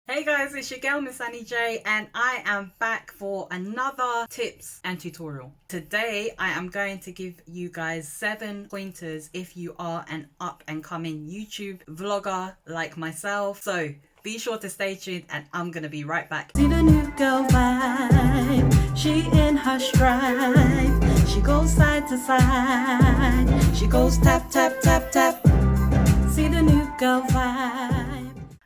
Hey guys, it's your girl Miss Annie J, and I am back for another tips and tutorial. Today I am going to give you guys 7 pointers if you are an up and coming YouTube vlogger like myself. So be sure to stay tuned and I'm gonna be right back. See the new girl vibe, she in her stride. She goes side to side, she goes tap tap tap tap. See the new girl vibe.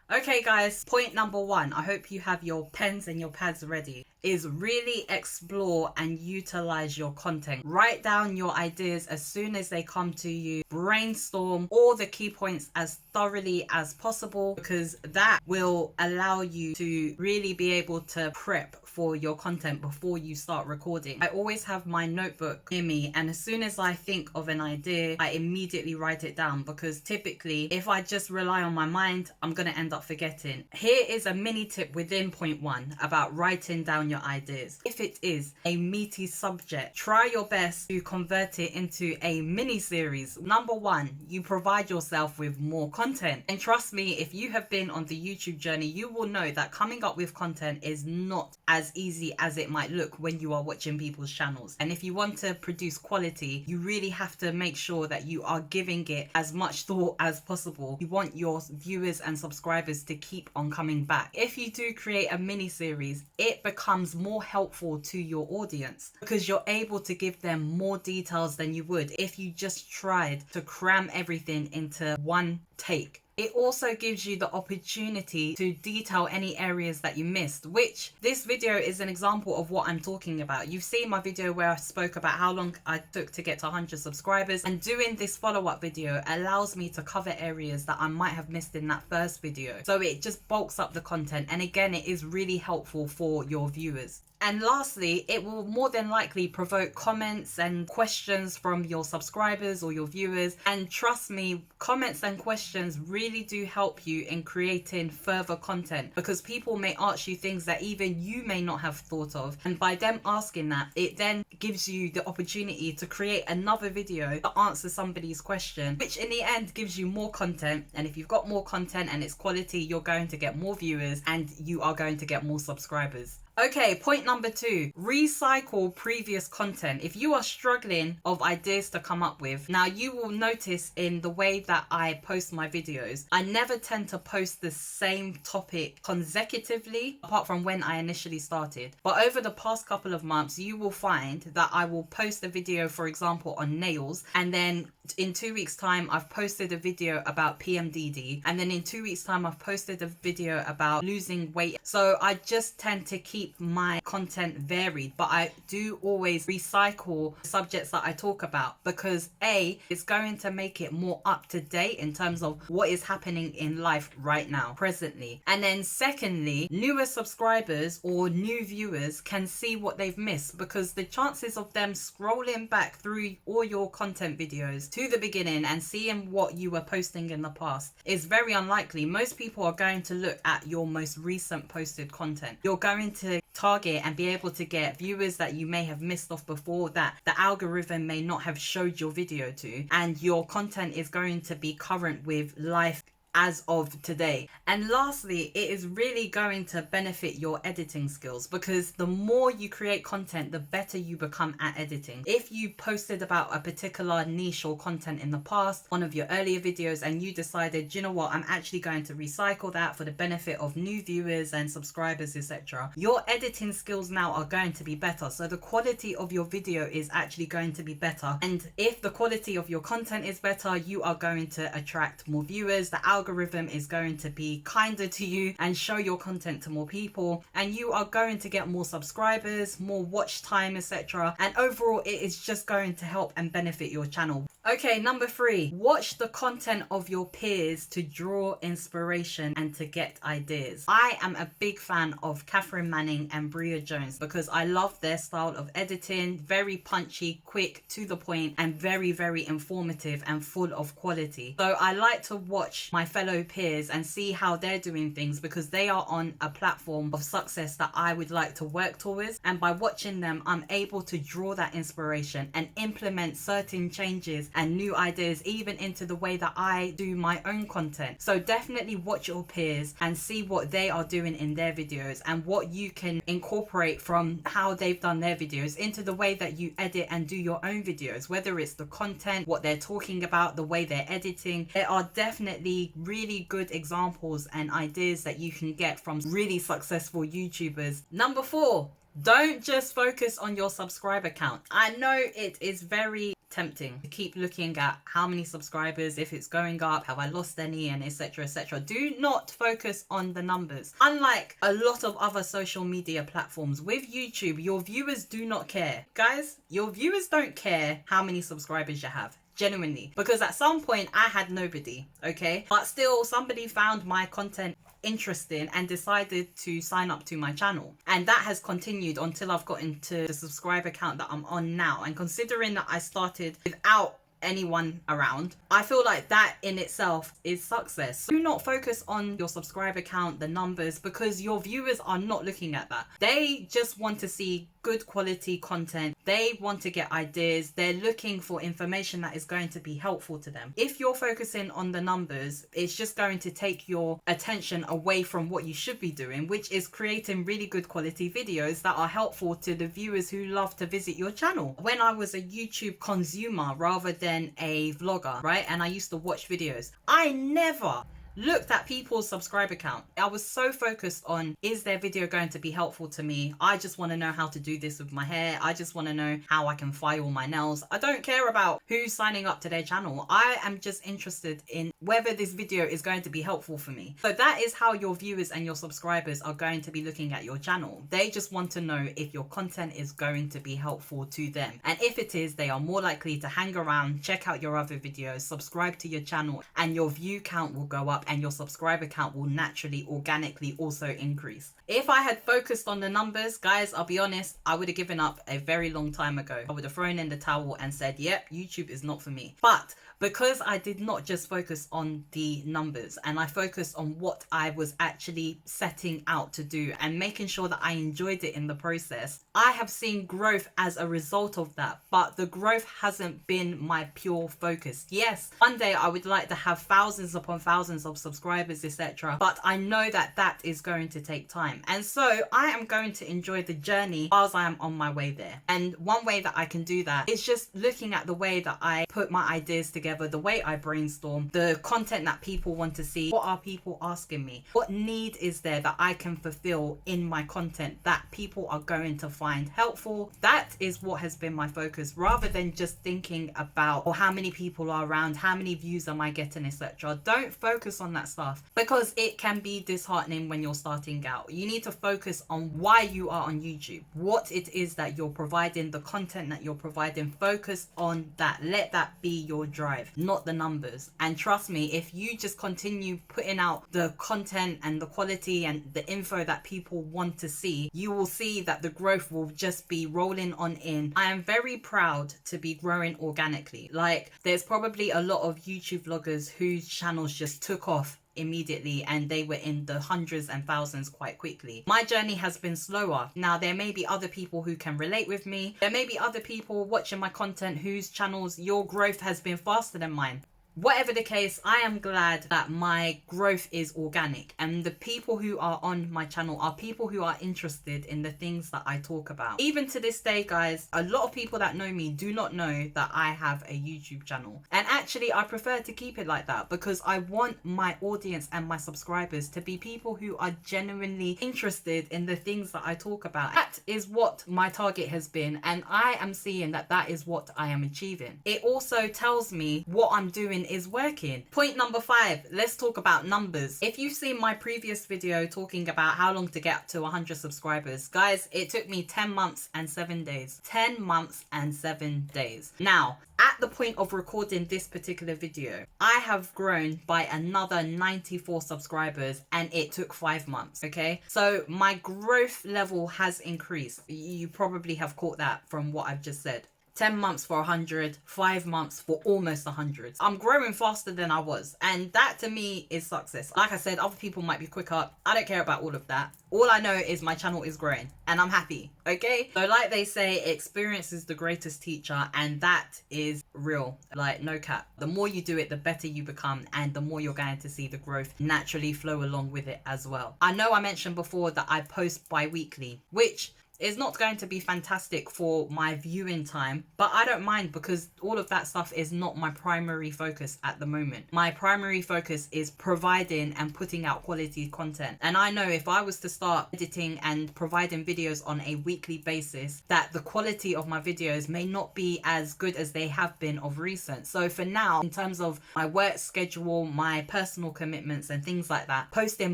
Okay guys, point number 1, I hope you have your pens and your pads ready, is really explore and utilize your content. Write down your ideas as soon as they come to you. Brainstorm all the key points as thoroughly as possible, because that will allow you to really be able to prep for your content before you start recording. I always have my notebook near me, and as soon as I think of an idea, I immediately write it down, because typically if I just rely on my mind, I'm going to end up forgetting. Here is a mini tip within point 1 about writing down your ideas. If it is a meaty subject, try your best to convert it into a mini series. Number 1, you provide yourself with more content. And trust me, if you have been on the YouTube journey, you will know that coming up with content is not as easy as it might look when you are watching people's channels. And if you want to produce quality, you really have to make sure that you are giving it as much thought as possible. You want your viewers and subscribers to keep on coming back. If you do create a mini series, it becomes more helpful to your audience, because you're able to give them more details than you would if you just tried to cram everything into one take. It also gives you the opportunity to detail any areas that you missed, which this video is an example of what I'm talking about. You've seen my video where I spoke about how long I took to get to 100 subscribers, and doing this follow-up video allows me to cover areas that I might have missed in that first video. So it just bulks up the content, and again, it is really helpful for your viewers. And lastly, it will more than likely provoke comments and questions from your subscribers or your viewers. And trust me, comments and questions really do help you in creating further content, because people may ask you things that even you may not have thought of. And by them asking that, it then gives you the opportunity to create another video to answer somebody's question, which in the end gives you more content. And if you've got more content and it's quality, you're going to get more viewers and you are going to get more subscribers. Okay, point number 2, recycle previous content. If you are struggling of ideas to come up with, now you will notice in the way that I post my videos, I never tend to post the same topic consecutively, apart from when I initially started. But over the past couple of months, you will find that I will post a video, for example, on nails, and then in 2 weeks time, I've posted a video about PMDD, and then in 2 weeks time, I've posted a video about losing weight. So I just tend to keep my content varied, but I do always recycle subjects that I talk about, because A, it's going to make it more up to date in terms of what is happening in life right now, presently. And then secondly, newer subscribers or new viewers can see what they've missed, because the chances of them scrolling back through all your content videos to the beginning and seeing what you were posting in the past is very unlikely. Most people are going to look at your most recent posted content. You're going to target and be able to get viewers that you may have missed off before, that the algorithm may not have showed your video to, and your content is going to be current with life as of today. And lastly, it is really going to benefit your editing skills, because the more you create content, the better you become at editing. If you posted about a particular niche or content in the past, one of your earlier videos, and you decided, you know what, I'm actually going to recycle that for the benefit of new viewers and subscribers, etc., your editing skills now are going to be better. So the quality of your video is actually going to be better. And if the quality of your content is better, you are going to attract more viewers. The algorithm is going to be kinder to you and show your content to more people, and you are going to get more subscribers, more watch time, etc. And overall, it is just going to help and benefit your channel. Okay, number 3, watch the content of your peers to draw inspiration and to get ideas. I am a big fan of Catherine Manning and Bria Jones, because I love their style of editing, very punchy, quick, to the point, and very, very informative and full of quality. So I like to watch my fellow peers and see how they're doing things, because they are on a platform of success that I would like to work towards. And by watching them, I'm able to draw that inspiration and implement certain changes and new ideas even into the way that I do my own content. So definitely watch your peers and see what they are doing in their videos and what you can incorporate from how they've done their videos into the way that you edit and do your own videos, whether it's the content, what they're talking about, the way they're editing. There are definitely really good examples and ideas that you can get from really successful YouTubers. Number 4, don't just focus on your subscriber count. I know it is very tempting to keep looking at how many subscribers, if it's going up, have I lost any, and etc, etc. Do not focus on the numbers. Unlike a lot of other social media platforms, with YouTube, your viewers do not care. Guys, your viewers don't care how many subscribers you have. Genuinely, because at some point I had nobody, okay, but still somebody found my content interesting and decided to sign up to my channel, and that has continued until I've gotten to the subscriber count that I'm on now. And considering that I started without anyone around, I feel like that in itself is success. Do not focus on your subscriber count, the numbers, because your viewers are not looking at that. They just want to see good quality content. They want to get ideas. They're looking for information that is going to be helpful to them. If you're focusing on the numbers, it's just going to take your attention away from what you should be doing, which is creating really good quality videos that are helpful to the viewers who love to visit your channel. When I was a YouTube consumer rather than a vlogger, right, and I used to watch videos, I never looked at people's subscriber count. I was so focused on, is their video going to be helpful to me? I just want to know how to do this with my hair. I just want to know how I can file my nails. I don't care about who's signing up to their channel. I am just interested in whether this video is going to be helpful for me. So that is how your viewers and your subscribers are going to be looking at your channel. They just want to know if your content is going to be helpful to them. And if it is, they are more likely to hang around, check out your other videos, subscribe to your channel, and your view count will go up and your subscriber count will naturally, organically also increase. If I had focused on the numbers, guys, I'll be honest, I would have given up a very long time ago. I would have thrown in the towel and said, yep, YouTube is not for me. But because I did not just focus on the numbers, and I focused on what I was actually setting out to do and making sure that I enjoyed it in the process, I have seen growth as a result of that. But the growth hasn't been my pure focus. Yes, one day I would like to have thousands upon thousands of subscribers, etc. But I know that that is going to take time. And so I am going to enjoy the journey whilst I am on my way there. And one way that I can do that is just looking at the way that I put my ideas together, the way I brainstorm, the content that people want to see. What are people asking me? What need is there that I can fulfill in my content that people are going to find helpful? That is what has been my focus, rather than just thinking about, or how many people are around, how many views am I getting, etc. Don't focus on that stuff, because it can be disheartening when you're starting out. You need to focus on why you are on YouTube, what it is that you're providing, the content that you're providing. Focus on that. Let that be your drive, not the numbers. And trust me, if you just continue putting out the content and the quality and the info that people want to see, you will see that the growth will just be rolling on in. I am very proud to be growing organically. Like, there's probably a lot of YouTube vloggers whose channels just took off immediately and they were in the hundreds and thousands quite quickly. My journey has been slower. Now, there may be other people who can relate with me. There may be other people watching my content whose channels your growth has been faster than mine. Whatever the case, I am glad that my growth is organic, and the people who are on my channel are people who are interested in the things that I talk about. Even to this day, guys, a lot of people that know me do not know that I have a YouTube channel. And actually, I prefer to keep it like that, because I want my audience and my subscribers to be people who are genuinely interested in the things that I talk about. That is what my target has been, and I am seeing that that is what I am achieving. It also tells me what I'm doing is working. Point number 5, let's talk about numbers. If you've seen my previous video talking about how long to get to 100 subscribers, guys, it took me 10 months and 7 days. 10 months and 7 days. Now, at the point of recording this particular video, I have grown by another 94 subscribers, and it took 5 months, okay? So my growth level has increased. You probably have caught that from what I've just said. 10 months for 100, 5 months for almost 100. I'm growing faster than I was, and that to me is success. Like I said, other people might be quicker. I don't care about all of that. All I know is my channel is growing and I'm happy, okay? So like they say, experience is the greatest teacher, and that is real, like no cap. The more you do it, the better you become, and the more you're going to see the growth naturally flow along with it as well. I know I mentioned before that I post bi-weekly, which is not going to be fantastic for my viewing time, but I don't mind because all of that stuff is not my primary focus at the moment. My primary focus is providing and putting out quality content. And I know if I was to start editing and providing videos on a weekly basis, that the quality of my videos may not be as good as they have been of recent. So for now, in terms of my work schedule, my personal commitments and things like that, posting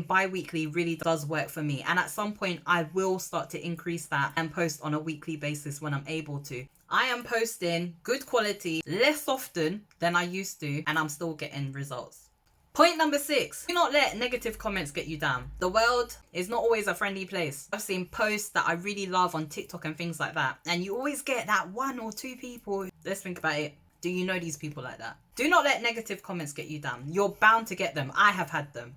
bi-weekly really does work for me. And at some point I will start to increase that and post on a weekly basis when I'm able to. I am posting good quality less often than I used to, and I'm still getting results. Point number 6, do not let negative comments get you down. The world is not always a friendly place. I've seen posts that I really love on TikTok and things like that, and you always get that 1 or 2 people. Let's think about it. Do you know these people like that? Do not let negative comments get you down. You're bound to get them. I have had them.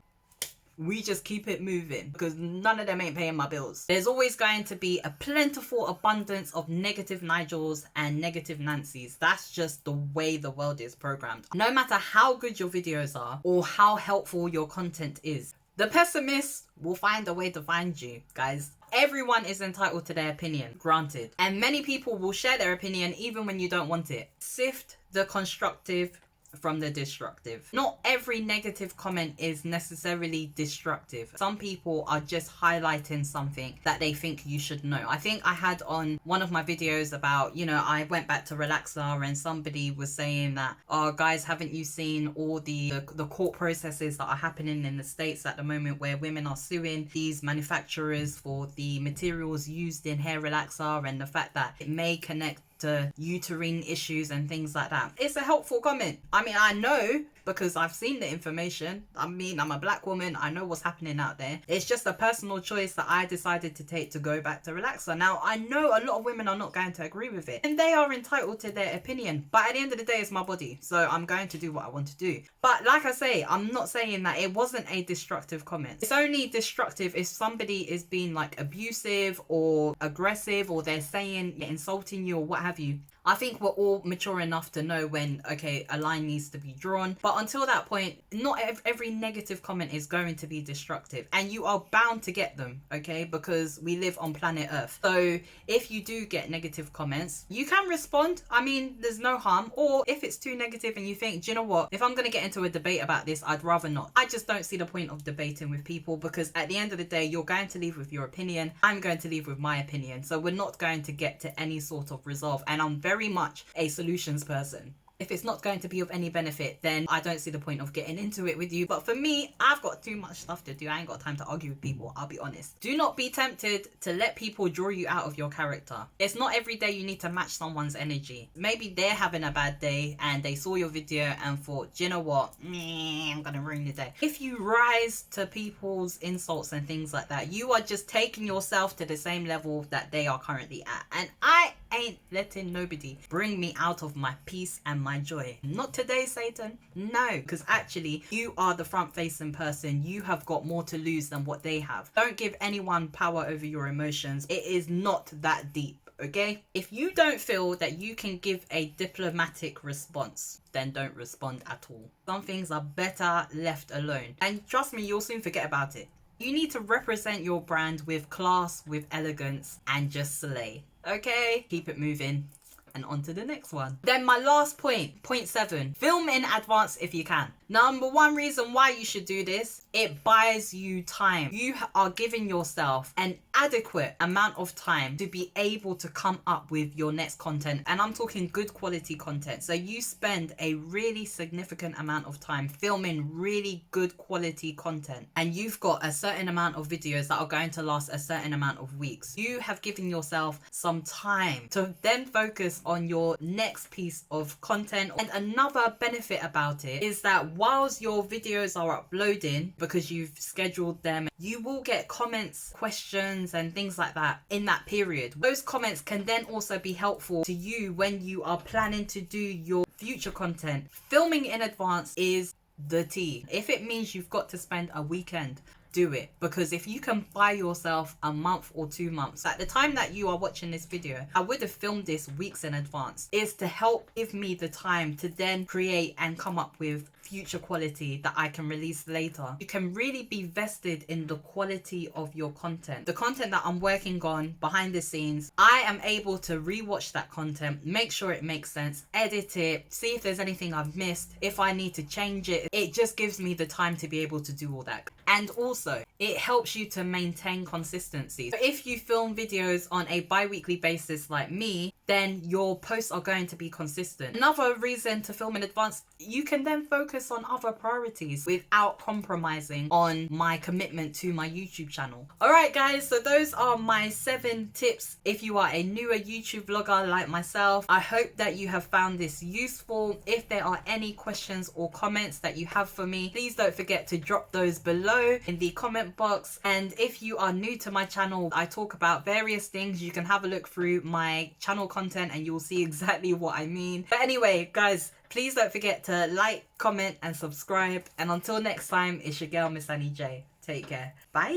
We just keep it moving because none of them ain't paying my bills. There's always going to be a plentiful abundance of negative Nigels and negative Nancys. That's just the way the world is programmed. No matter how good your videos are or how helpful your content is, the pessimists will find a way to find you, guys. Everyone is entitled to their opinion, granted. And many people will share their opinion even when you don't want it. Sift the constructive from the destructive. Not every negative comment is necessarily destructive. Some people are just highlighting something that they think you should know. I think I had on one of my videos about, I went back to Relaxer and somebody was saying that, oh guys, haven't you seen all the court processes that are happening in the States at the moment where women are suing these manufacturers for the materials used in hair relaxer and the fact that it may connect to uterine issues and things like that. It's a helpful comment. I mean, I know because I've seen the information. I mean, I'm a black woman. I know what's happening out there. It's just a personal choice that I decided to take to go back to Relaxer. Now, I know a lot of women are not going to agree with it, and they are entitled to their opinion. But at the end of the day, it's my body. So I'm going to do what I want to do. But like I say, I'm not saying that it wasn't a destructive comment. It's only destructive if somebody is being like abusive or aggressive, or they're saying, insulting you or what have you. I think we're all mature enough to know when, okay, a line needs to be drawn. But until that point, not every negative comment is going to be destructive. And you are bound to get them, okay? Because we live on planet Earth. So if you do get negative comments, you can respond. I mean, there's no harm. Or if it's too negative and you think, do you know what? If I'm going to get into a debate about this, I'd rather not. I just don't see the point of debating with people, because at the end of the day, you're going to leave with your opinion. I'm going to leave with my opinion. So we're not going to get to any sort of resolve. And I'm very much a solutions person. If it's not going to be of any benefit, then I don't see the point of getting into it with you. But for me, I've got too much stuff to do. I ain't got time to argue with people, I'll be honest. Do not be tempted to let people draw you out of your character. It's not every day you need to match someone's energy. Maybe they're having a bad day and they saw your video and thought, do you know what? I'm gonna ruin the day. If you rise to people's insults and things like that, you are just taking yourself to the same level that they are currently at. And I ain't letting nobody bring me out of my peace and my joy. Not today, Satan. No, because actually you are the front facing person. You have got more to lose than what they have. Don't give anyone power over your emotions. It is not that deep, okay? If you don't feel that you can give a diplomatic response, then don't respond at all. Some things are better left alone. And trust me, you'll soon forget about it. You need to represent your brand with class, with elegance, and just slay. Okay, keep it moving. And on to the next one. Then my last point, point 7, film in advance if you can. Number one reason why you should do this, it buys you time. You are giving yourself an adequate amount of time to be able to come up with your next content. And I'm talking good quality content. So you spend a really significant amount of time filming really good quality content. And you've got a certain amount of videos that are going to last a certain amount of weeks. You have given yourself some time to then focus on your next piece of content. And another benefit about it is that whilst your videos are uploading, because you've scheduled them, you will get comments, questions, and things like that in that period. Those comments can then also be helpful to you when you are planning to do your future content. Filming in advance is the tea. If it means you've got to spend a weekend, do it, because if you can buy yourself a month or 2 months, at the time that you are watching this video, I would have filmed this weeks in advance, is to help give me the time to then create and come up with future quality that I can release later. You can really be vested in the quality of your content. The content that I'm working on behind the scenes, I am able to rewatch that content, make sure it makes sense, edit it, see if there's anything I've missed, if I need to change it. It just gives me the time to be able to do all that. And also, it helps you to maintain consistency. So if you film videos on a bi-weekly basis like me, then your posts are going to be consistent. Another reason to film in advance, you can then focus on other priorities without compromising on my commitment to my YouTube channel. Alright guys, so those are my 7 tips if you are a newer YouTube vlogger like myself. I hope that you have found this useful. If there are any questions or comments that you have for me, please don't forget to drop those below in the comment box. And if you are new to my channel, I talk about various things. You can have a look through my channel content and you'll see exactly what I mean. But anyway guys, please don't forget to like, comment and subscribe. And until next time, it's your girl Miss Annie J. Take care. Bye.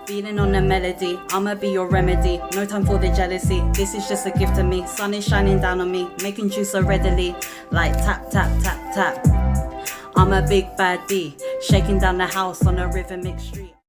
Feeling on the melody, I'ma be your remedy. No time for the jealousy, this is just a gift to me. Sun is shining down on me, making juice so readily. Like tap, tap, tap, tap. I'm a big bad D, shaking down the house on a rhythmic street.